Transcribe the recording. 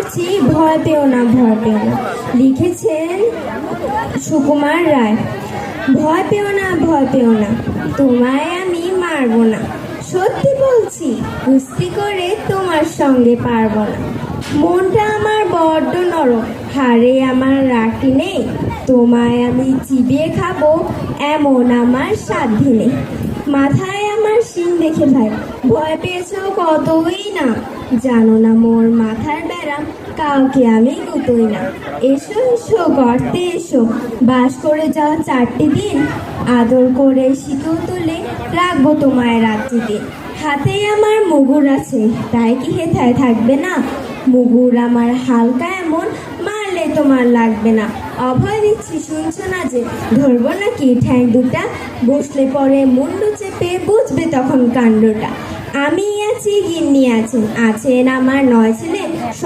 করছি ভয় পেও না, ভয় পেও না। লিখেছেন সুকুমার রায়। ভয় পেও না, ভয় পেও না, তোমায় আমি মারবো না। সত্যি বলছি, কুস্তি করে তোমার সঙ্গে পারবো না। মনটা আমার বড্ড নরম, হাড়ে আমার রাখি নেই। তোমায় আমি চিবিয়ে খাবো এমন আমার সাধ্য নেই। মাথায় আমার শিং দেখে ভাই ভয় পেয়েছ কতই না। জানো না মোর মাথার ব্যারাম, কাউকে আমি গুতোই না। এসো এসো গর্তে এসো, বাস করে যাও 4টি দিন। আদর করে শিকল তুলে রাখবো তোমায় রাত্রিতে। হাতে আমার মুগুর আছে, তাই কি হেথায় থাকবে না? মুগুর আমার হালকা এমন, মারলে তোমার লাগবে না। অভয় দিচ্ছি শুনছো না যে, ধরবো নাকি ঠ্যাং দুটা? বসলে পরে মুন্ডু চেপে বুঝবে তখন কাণ্ডটা। আমি আছি, গিন্নি আছেন, আছেন আমার 9 ছেলে।